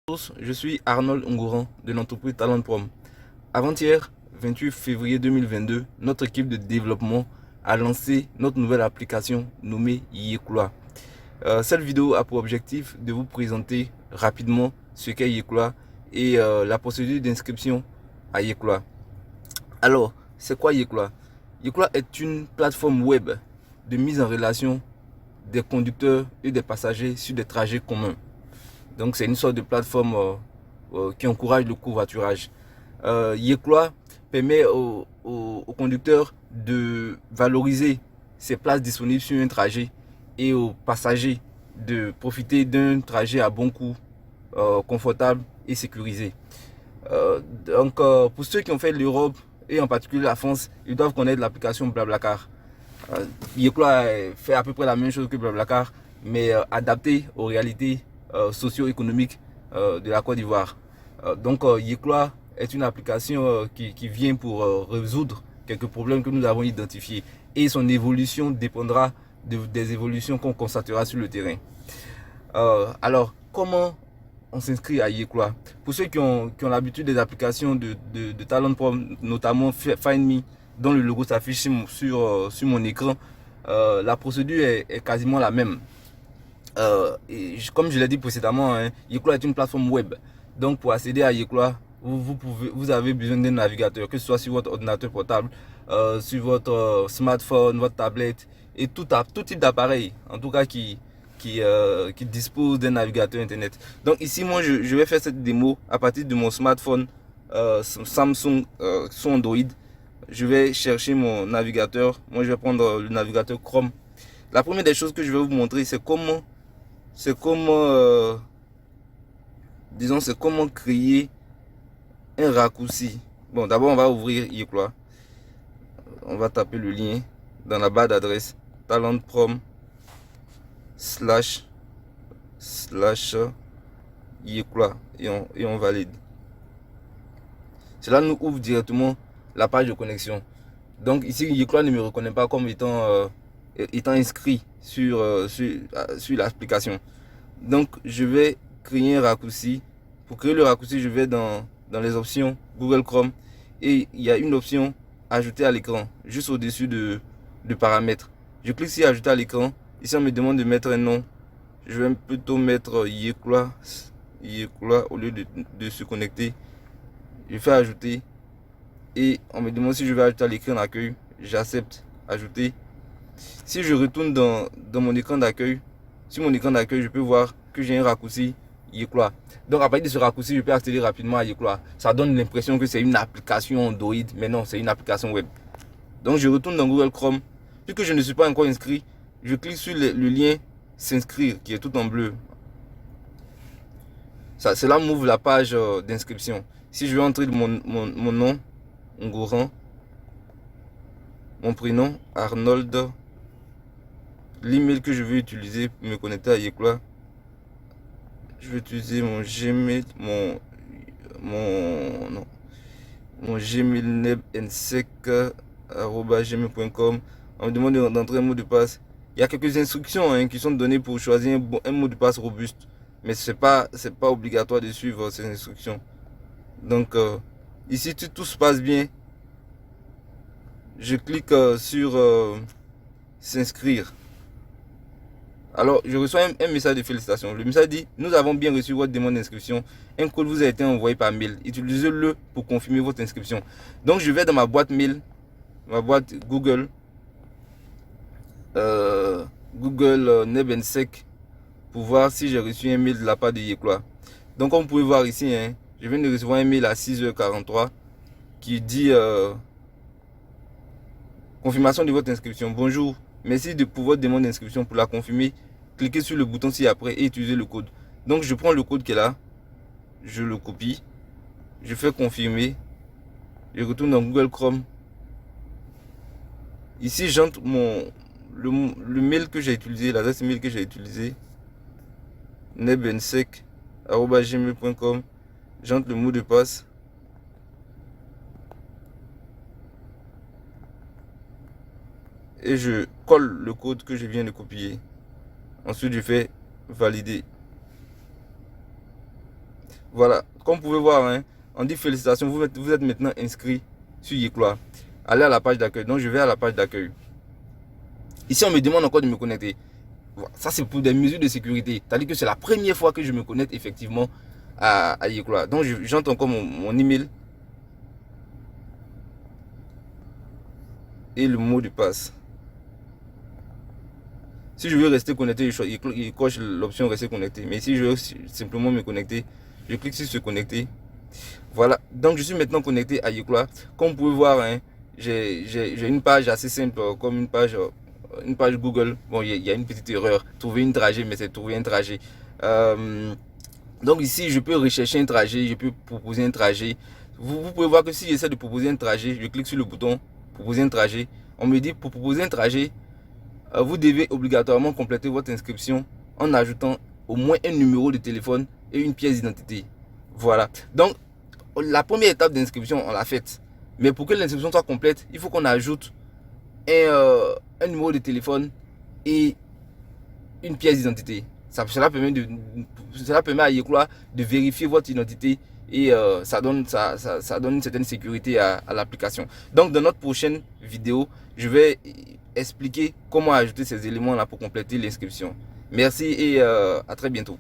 Tous, je suis Arnold Ngouran de l'entreprise Talent Prom. Avant-hier, 28 février 2022, notre équipe de développement a lancé notre nouvelle application nommée Yekula. Cette vidéo a pour objectif de vous présenter rapidement ce qu'est Yekula et la procédure d'inscription à Yekula. Alors, c'est quoi Yekula? Yekula est une plateforme web de mise en relation des conducteurs et des passagers sur des trajets communs. Donc c'est une sorte de plateforme qui encourage le covoiturage. Yekula permet aux conducteurs de valoriser ces places disponibles sur un trajet et aux passagers de profiter d'un trajet à bon coût, confortable et sécurisé. Pour ceux qui ont fait l'Europe et en particulier la France, ils doivent connaître l'application Blablacar. Yekula fait à peu près la même chose que Blablacar, mais adapté aux réalités socio-économiques de la Côte d'Ivoire. Yekula est une application qui vient pour résoudre quelques problèmes que nous avons identifiés et son évolution dépendra des évolutions qu'on constatera sur le terrain. Alors, comment on s'inscrit à Yekula? Pour ceux qui ont l'habitude des applications de Talent Prom, notamment Find Me, dont le logo s'affiche sur mon écran, la procédure est quasiment la même. Comme je l'ai dit précédemment, Yekula est une plateforme web. Donc pour accéder à Yekula, vous avez besoin d'un navigateur, que ce soit sur votre ordinateur portable, sur votre smartphone, votre tablette et tout type d'appareil, en tout cas qui dispose d'un navigateur internet. Donc ici, moi, je vais faire cette démo à partir de mon smartphone Samsung sous Android. Je vais chercher mon navigateur. Moi, je vais prendre le navigateur Chrome. La première des choses que je vais vous montrer, c'est comment créer un raccourci. Bon, d'abord, on va ouvrir Yekula. On va taper le lien dans la barre d'adresse talentprom / Yekula et on valide. Cela nous ouvre directement la page de connexion. Donc ici, Yekula ne me reconnaît pas comme étant inscrit sur l'application. Donc je vais créer un raccourci. Pour créer le raccourci, je vais dans les options Google Chrome et il y a une option ajouter à l'écran juste au-dessus de paramètres. Je clique sur ajouter à l'écran. Ici on me demande de mettre un nom. Je vais plutôt mettre Yekula au lieu de se connecter. Je fais ajouter et on me demande si je vais ajouter à l'écran d'accueil. J'accepte ajouter. Si je retourne dans mon écran d'accueil, sur mon écran d'accueil, je peux voir que j'ai un raccourci Yekula. Donc à partir de ce raccourci, je peux accéder rapidement à Yekula. Ça donne l'impression que c'est une application Android, mais non, c'est une application web. Donc je retourne dans Google Chrome. Puisque je ne suis pas encore inscrit, je clique sur le lien s'inscrire qui est tout en bleu. Cela m'ouvre la page d'inscription. Si je veux entrer mon nom, Ngouran, mon prénom, Arnold, l'email que je veux utiliser pour me connecter à Yekula, je vais utiliser mon Gmail, mon Gmail nebnsec@gmail.com. On me demande d'entrer un mot de passe. Il y a quelques instructions qui sont données pour choisir un mot de passe robuste, mais c'est pas obligatoire de suivre ces instructions. Donc ici tout se passe bien. Je clique sur s'inscrire. Alors, je reçois un message de félicitations. Le message dit: nous avons bien reçu votre demande d'inscription. Un code vous a été envoyé par mail. Utilisez-le pour confirmer votre inscription. Donc, je vais dans ma boîte mail, ma boîte Google, Nebensec, pour voir si j'ai reçu un mail de la part de Yekula. Donc, comme vous pouvez voir ici, je viens de recevoir un mail à 6h43 qui dit confirmation de votre inscription. Bonjour, merci pour votre demande d'inscription. Pour la confirmer, cliquez sur le bouton ci-après et utilisez le code. Donc je prends le code qui est là, je le copie, je fais confirmer, je retourne dans Google Chrome. Ici j'entre le mail que j'ai utilisé, l'adresse mail que j'ai utilisé, nebensec@gmail.com. J'entre le mot de passe. Et je colle le code que je viens de copier. Ensuite, je fais valider. Voilà, comme vous pouvez voir, hein, on dit félicitations, vous êtes maintenant inscrit sur Yecloa. Allez à la page d'accueil. Donc je vais à la page d'accueil. Ici, on me demande encore de me connecter. Voilà. Ça, c'est pour des mesures de sécurité. C'est-à-dire que c'est la première fois que je me connecte effectivement à Yecloa. Donc j'entre encore mon email et le mot de passe. Si je veux rester connecté, il coche l'option rester connecté. Mais si je veux simplement me connecter, je clique sur se connecter. Voilà, donc je suis maintenant connecté à Yecloa. Comme vous pouvez voir, hein, j'ai une page assez simple, comme une page Google. Bon, il y a une petite erreur. Trouver une trajet, mais c'est trouver un trajet. Donc ici, je peux rechercher un trajet, je peux proposer un trajet. Vous pouvez voir que si j'essaie de proposer un trajet, je clique sur le bouton proposer un trajet. On me dit pour proposer un trajet, vous devez obligatoirement compléter votre inscription en ajoutant au moins un numéro de téléphone et une pièce d'identité. Voilà. Donc, la première étape d'inscription, on l'a faite. Mais pour que l'inscription soit complète, il faut qu'on ajoute un numéro de téléphone et une pièce d'identité. Cela permet à Yecloa de vérifier votre identité et ça donne une certaine sécurité à l'application. Donc, dans notre prochaine vidéo, je vais expliquer comment ajouter ces éléments là pour compléter l'inscription. Merci et à très bientôt.